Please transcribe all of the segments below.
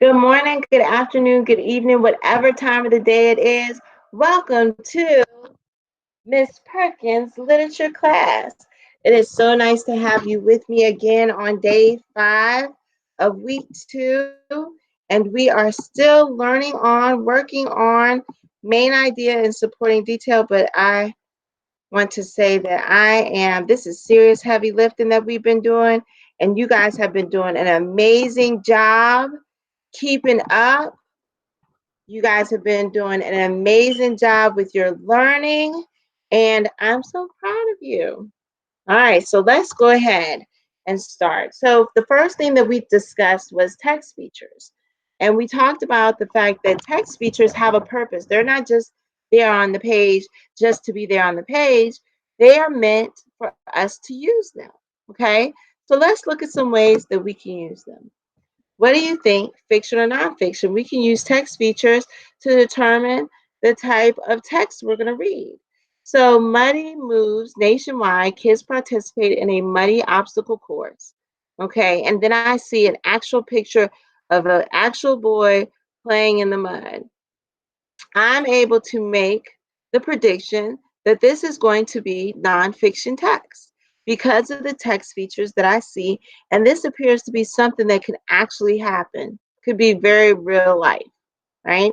Good morning, good afternoon, good evening, whatever time of the day it is. Welcome to Miss Perkins Literature Class. It is so nice to have you with me again on day 5 of week 2. And we are still learning on, working on main idea and supporting detail. But I want to say that this is serious heavy lifting that we've been doing. And you guys have been doing an amazing job keeping up. You guys have been doing an amazing job with your learning, and I'm so proud of you. All right, so let's go ahead and start. So the first thing that we discussed was text features. And we talked about the fact that text features have a purpose. They're not just there on the page just to be there on the page. They are meant for us to use them, okay? So let's look at some ways that we can use them. What do you think, fiction or nonfiction? We can use text features to determine the type of text we're going to read. So, muddy moves nationwide, kids participate in a muddy obstacle course. Okay, and then I see an actual picture of an actual boy playing in the mud. I'm able to make the prediction that this is going to be nonfiction text because of the text features that I see. And this appears to be something that can actually happen, could be very real life, right?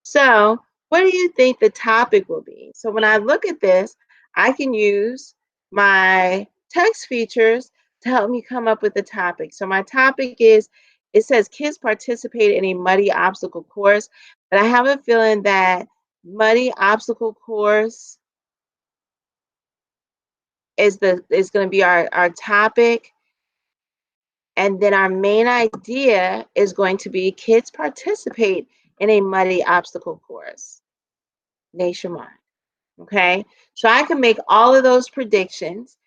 So, what do you think the topic will be? So, when I look at this, I can use my text features to help me come up with the topic. So, my topic is it says kids participate in a muddy obstacle course, but I have a feeling that muddy obstacle course is going to be our topic. And then our main idea is going to be kids participate in a muddy obstacle course nationwide. Okay, so I can make all of those predictions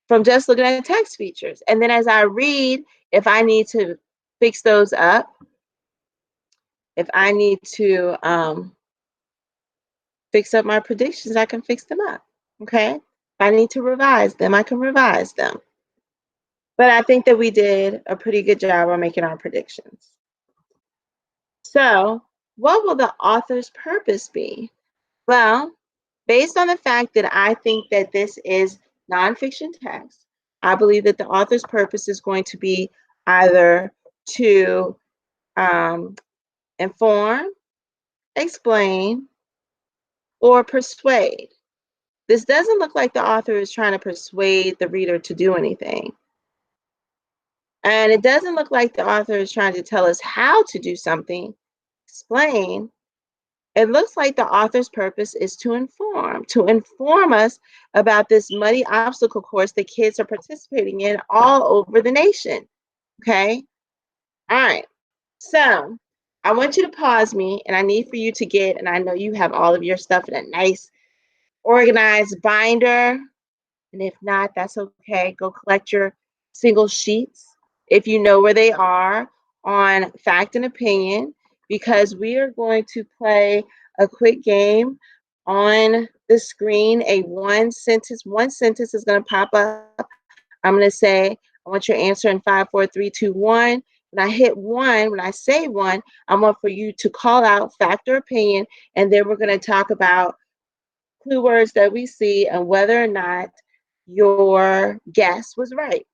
from just looking at the text features. And then as I read, if I need to fix those up, if I need to fix up my predictions, I can fix them up. Okay, if I need to revise them, I can revise them. But I think that we did a pretty good job on making our predictions. So, what will the author's purpose be? Well, based on the fact that I think that this is nonfiction text, I believe that the author's purpose is going to be either to inform, explain, or persuade. This doesn't look like the author is trying to persuade the reader to do anything. And it doesn't look like the author is trying to tell us how to do something, explain. It looks like the author's purpose is to inform us about this muddy obstacle course that kids are participating in all over the nation. Okay? All right. So I want you to pause me, and I need for you to get, and I know you have all of your stuff in a nice, organized binder. And if not, that's okay. Go collect your single sheets if you know where they are on fact and opinion, because we are going to play a quick game on the screen. One sentence is going to pop up. I'm going to say, I want your answer in 5, 4, 3, 2, 1. When I hit 1, when I say 1, I want for you to call out fact or opinion, and then we're going to talk about clue words that we see and whether or not your guess was right.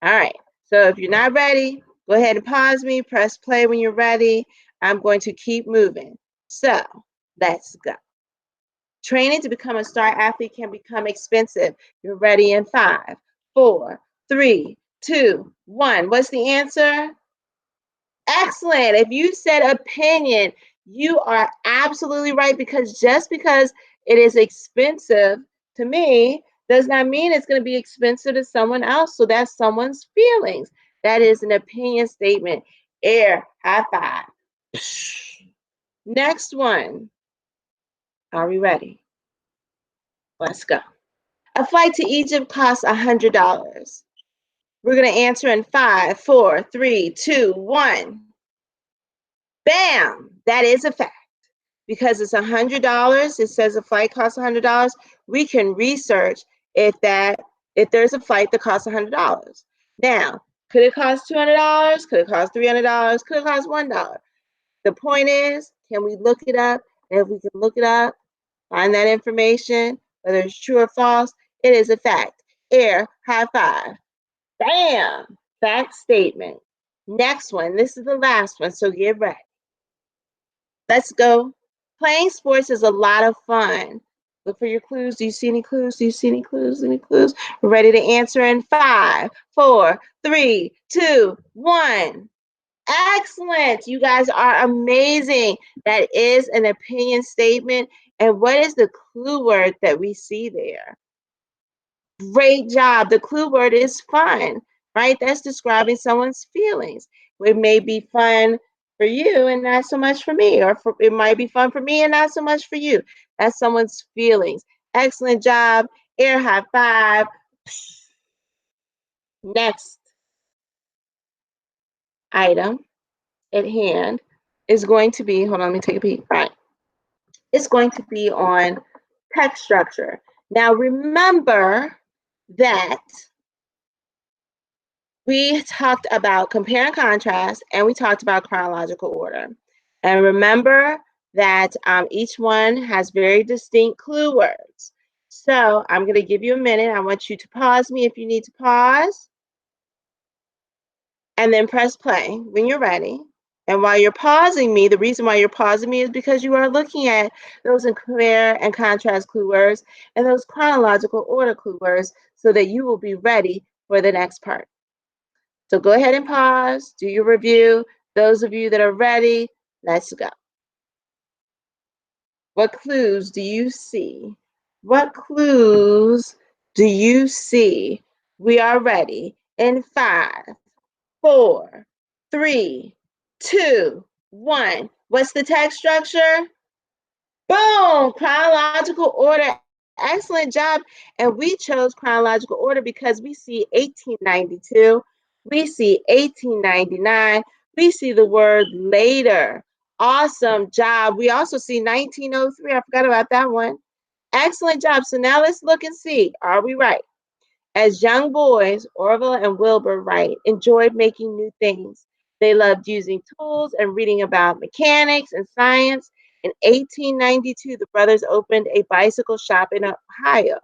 All right. So if you're not ready, go ahead and pause me, press play when you're ready. I'm going to keep moving. So let's go. Training to become a star athlete can become expensive. You're ready in 5, 4, 3, 2, 1. What's the answer? Excellent. If you said opinion, you are absolutely right, because just because it is expensive to me does not mean it's going to be expensive to someone else. So that's someone's feelings. That is an opinion statement. Air, high five. Next one. Are we ready? Let's go. A flight to Egypt costs $100. We're going to answer in 5, 4, 3, 2, 1. Bam! That is a fact. Because it's $100, it says a flight costs $100. We can research if there's a flight that costs $100. Now, Could it cost $200? Could it cost $300? Could it cost $1? The point is, can we look it up? And if we can look it up, find that information, whether it's true or false, it is a fact. Air, high five. Bam! Fact statement. Next one. This is the last one, so get ready. Let's go. Playing sports is a lot of fun. Look for your clues. Do you see any clues? Do you see any clues? Any clues? We're ready to answer in 5, 4, 3, 2, 1. Excellent. You guys are amazing. That is an opinion statement. And what is the clue word that we see there? Great job. The clue word is fun, right? That's describing someone's feelings. It may be fun for you and not so much for me, or it might be fun for me and not so much for you. That's someone's feelings. Excellent job. Air high five. Next item at hand is going to be, hold on, let me take a peek. All right. It's going to be on text structure. Now remember that we talked about compare and contrast, and we talked about chronological order. And remember that each one has very distinct clue words. So I'm going to give you a minute. I want you to pause me if you need to pause, and then press play when you're ready. And while you're pausing me, the reason why you're pausing me is because you are looking at those compare and contrast clue words and those chronological order clue words so that you will be ready for the next part. So go ahead and pause, do your review. Those of you that are ready, let's go. What clues do you see? What clues do you see? We are ready in 5, 4, 3, 2, 1. What's the text structure? Boom! Chronological order. Excellent job. And we chose chronological order because we see 1892. We see 1899. We see the word later. Awesome job. We also see 1903. I forgot about that one. Excellent job. So now let's look and see. Are we right? As young boys, Orville and Wilbur Wright enjoyed making new things. They loved using tools and reading about mechanics and science. In 1892, the brothers opened a bicycle shop in Ohio.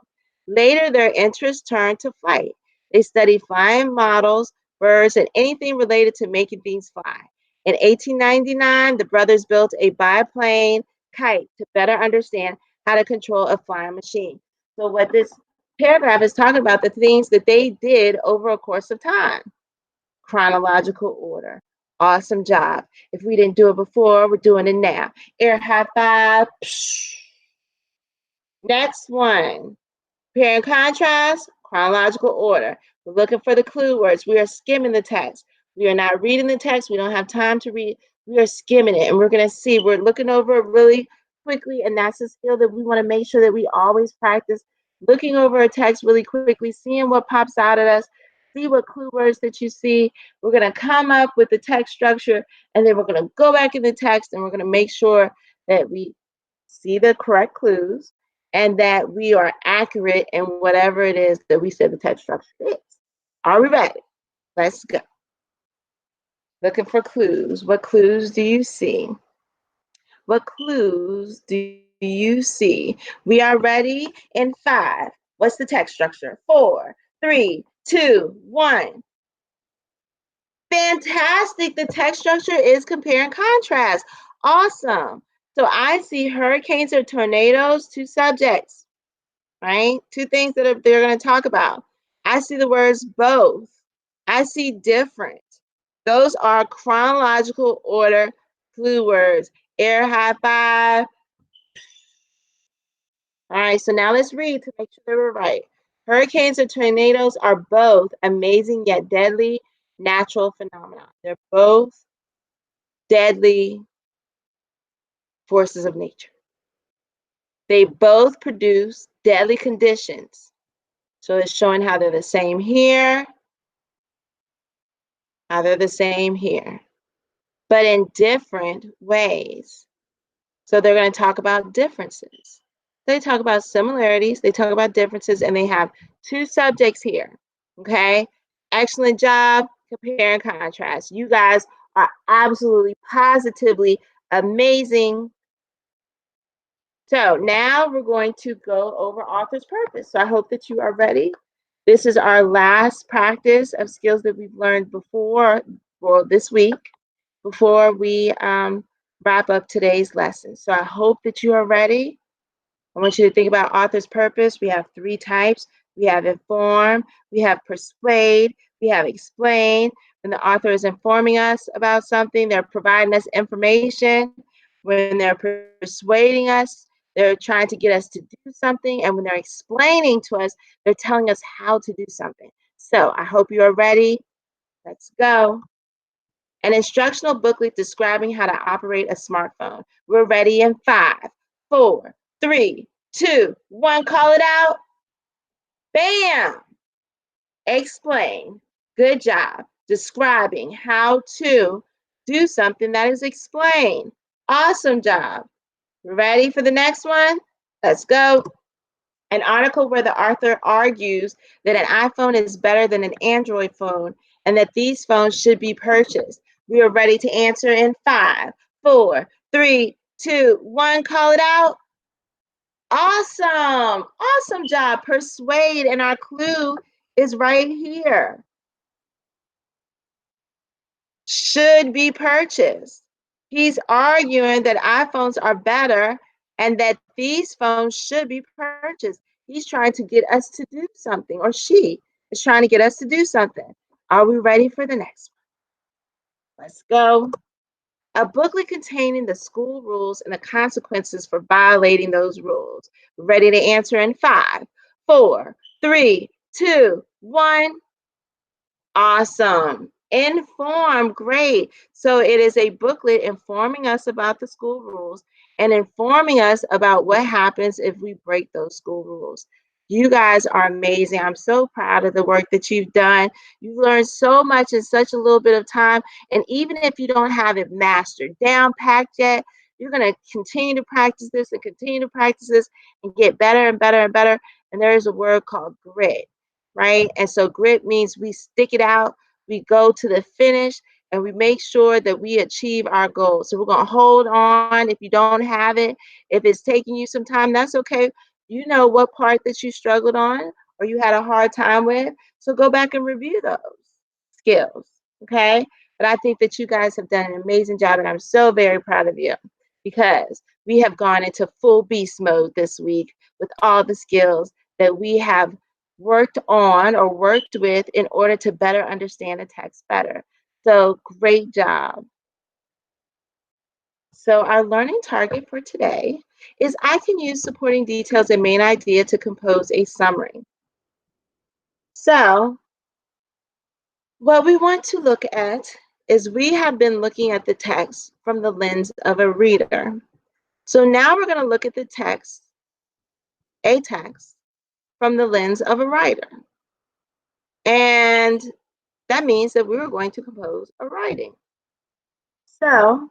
Later, their interest turned to flight. They studied flying models, birds, and anything related to making things fly. In 1899, the brothers built a biplane kite to better understand how to control a flying machine. So what this paragraph is talking about the things that they did over a course of time. Chronological order. Awesome job. If we didn't do it before, we're doing it now. Air high five. Next one. Compare and contrast, chronological order. We're looking for the clue words. We are skimming the text. We are not reading the text. We don't have time to read. We are skimming it, and we're going to see. We're looking over it really quickly, and that's a skill that we want to make sure that we always practice. Looking over a text really quickly, seeing what pops out at us, see what clue words that you see. We're going to come up with the text structure, and then we're going to go back in the text, and we're going to make sure that we see the correct clues and that we are accurate in whatever it is that we said the text structure is. Are we ready? Let's go. Looking for clues. What clues do you see? What clues do you see? We are ready in 5. What's the text structure? 4, 3, 2, 1. Fantastic. The text structure is compare and contrast. Awesome. So I see hurricanes or tornadoes, 2 subjects, right? 2 things that they're going to talk about. I see the words both. I see different. Those are chronological order clue words. Air high five. All right, so now let's read to make sure that we're right. Hurricanes and tornadoes are both amazing yet deadly natural phenomena. They're both deadly forces of nature. They both produce deadly conditions. So it's showing how they're the same here, how they're the same here, but in different ways. So they're going to talk about differences. They talk about similarities, they talk about differences, and they have 2 subjects here. Okay, excellent job. compare and contrast. You guys are absolutely, positively amazing. So now we're going to go over author's purpose. So I hope that you are ready. This is our last practice of skills that we've learned before, well, this week, before we wrap up today's lesson. So I hope that you are ready. I want you to think about author's purpose. We have 3 types. We have inform, we have persuade, we have explain. When the author is informing us about something, they're providing us information. When they're persuading us, they're trying to get us to do something. And when they're explaining to us, they're telling us how to do something. So I hope you are ready. Let's go. An instructional booklet describing how to operate a smartphone. We're ready in 5, 4, 3, 2, 1. Call it out. Bam! Explain. Good job describing how to do something that is explained. Awesome job. Ready for the next one? Let's go. An article where the author argues that an iPhone is better than an Android phone and that these phones should be purchased. We are ready to answer in 5, 4, 3, 2, 1. Call it out. Awesome. Awesome job. Persuade. And our clue is right here. Should be purchased. He's arguing that iPhones are better and that these phones should be purchased. He's trying to get us to do something, or she is trying to get us to do something. Are we ready for the next one? Let's go. A booklet containing the school rules and the consequences for violating those rules. Ready to answer in 5, 4, 3, 2, 1. Awesome. Inform, great. So it is a booklet informing us about the school rules and informing us about what happens if we break those school rules. You guys are amazing. I'm so proud of the work that you've done. You've learned so much in such a little bit of time. And even if you don't have it mastered, down packed yet, you're going to continue to practice this and continue to practice this and get better and better and better. And there is a word called grit, right? And so grit means we stick it out, we go to the finish, and we make sure that we achieve our goals. So we're going to hold on. If you don't have it, if it's taking you some time, that's okay. You know what part that you struggled on or you had a hard time with. So go back and review those skills, okay? But I think that you guys have done an amazing job, and I'm so very proud of you because we have gone into full beast mode this week with all the skills that we have worked on or worked with in order to better understand a text better. So great job. So our learning target for today is I can use supporting details and main idea to compose a summary. So what we want to look at is we have been looking at the text from the lens of a reader. So now we're going to look at the text, a text, from the lens of a writer. And that means that we're going to compose a writing. So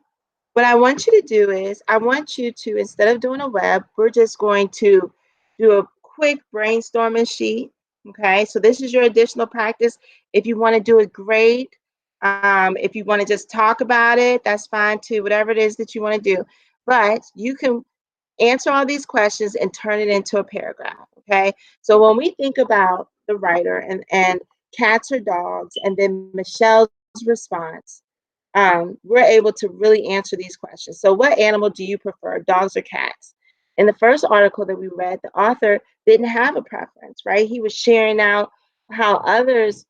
what I want you to do is I want you to, instead of doing a web, we're just going to do a quick brainstorming sheet. Okay, so this is your additional practice. If you want to do it, great. If you want to just talk about it, that's fine too, whatever it is that you want to do. But you can answer all these questions and turn it into a paragraph. Okay, so when we think about the writer and cats or dogs, and then Michelle's response, we're able to really answer these questions. So what animal do you prefer, dogs or cats? In the first article that we read, the author didn't have a preference, right? He was sharing out how others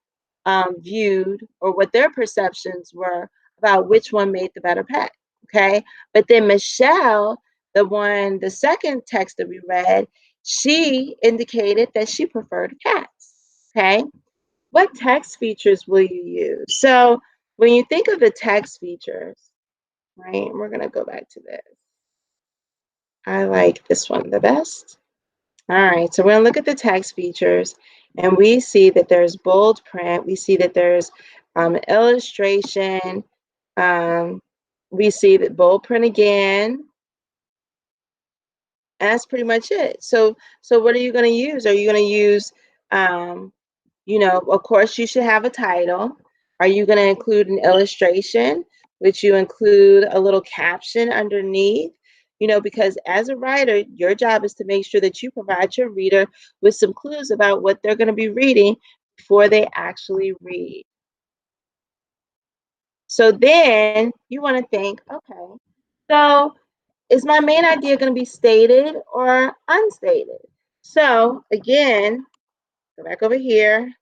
viewed or what their perceptions were about which one made the better pet, okay? But then Michelle, the second text that we read, she indicated that she preferred cats, okay? What text features will you use? So when you think of the text features, right, we're going to go back to this. I like this one the best. All right, so we're going to look at the text features, and we see that there's bold print. We see that there's illustration. We see that bold print again. And that's pretty much it. So what are you going to use? Are you going to use, of course, you should have a title. Are you going to include an illustration, which you include a little caption underneath? You know, because as a writer, your job is to make sure that you provide your reader with some clues about what they're going to be reading before they actually read. So then you want to think, okay, so is my main idea going to be stated or unstated? So again, go back over here.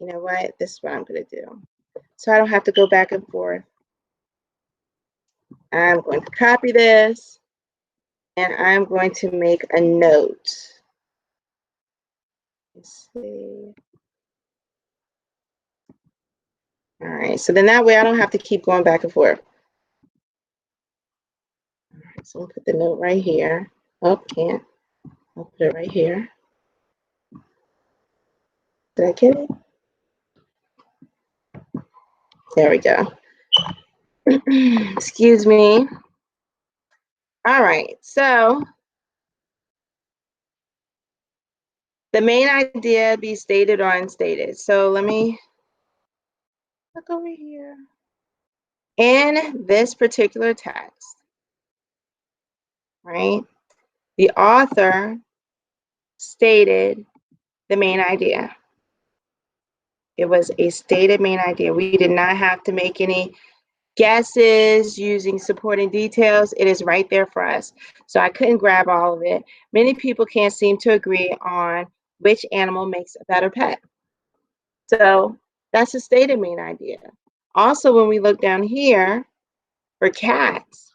You know what? This is what I'm going to do. So I don't have to go back and forth. I'm going to copy this and I'm going to make a note. Let's see. All right, so then that way I don't have to keep going back and forth. All right, so we'll put the note right here. Oh, can't. I'll put it right here. Did I get it? There we go. Excuse me. All right, so the main idea be stated or unstated. So let me look over here. In this particular text, right, the author stated the main idea. It was a stated main idea. We did not have to make any guesses using supporting details. It is right there for us. So I couldn't grab all of it. Many people can't seem to agree on which animal makes a better pet. So that's a stated main idea. Also, when we look down here for cats,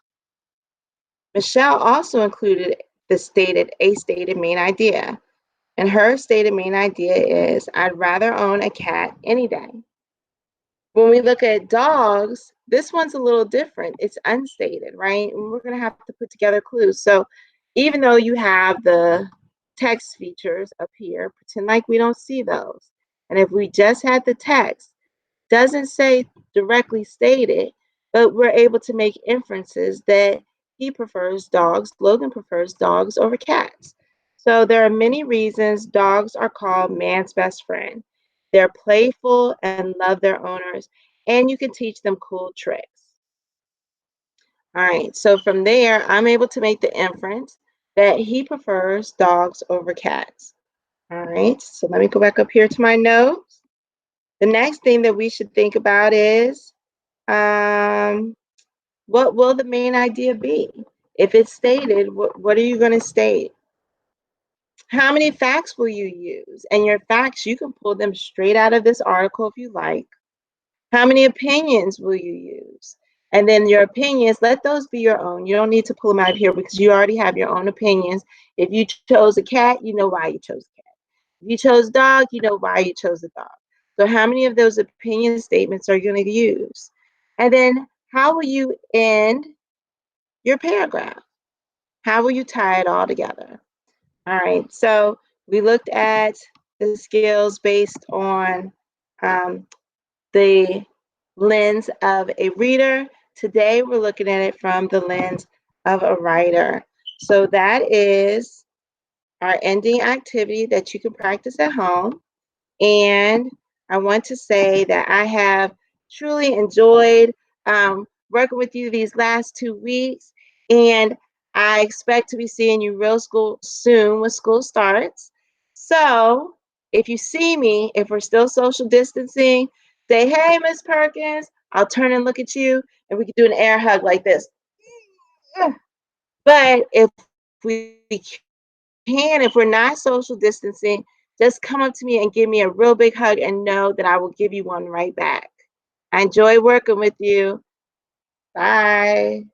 Michelle also included a stated main idea. And her stated main idea is, I'd rather own a cat any day. When we look at dogs, this one's a little different. It's unstated, right? And we're going to have to put together clues. So even though you have the text features up here, pretend like we don't see those. And if we just had the text, doesn't say directly stated, but we're able to make inferences that he prefers dogs, Logan prefers dogs over cats. So there are many reasons dogs are called man's best friend. They're playful and love their owners, and you can teach them cool tricks. All right, so from there, I'm able to make the inference that he prefers dogs over cats. All right, so let me go back up here to my notes. The next thing that we should think about is, what will the main idea be? If it's stated, what are you going to state? How many facts will you use? And your facts, you can pull them straight out of this article if you like. How many opinions will you use? And then your opinions, let those be your own. You don't need to pull them out of here because you already have your own opinions. If you chose a cat, you know why you chose a cat. If you chose dog, you know why you chose a dog. So how many of those opinion statements are you going to use? And then how will you end your paragraph? How will you tie it all together? All right, so we looked at the skills based on the lens of a reader. Today, we're looking at it from the lens of a writer. So that is our ending activity that you can practice at home. And I want to say that I have truly enjoyed working with you these last 2 weeks. And I expect to be seeing you real soon when school starts. So if you see me, if we're still social distancing, say, hey, Miss Perkins. I'll turn and look at you, and we can do an air hug like this. But if we can, if we're not social distancing, just come up to me and give me a real big hug and know that I will give you one right back. I enjoy working with you. Bye.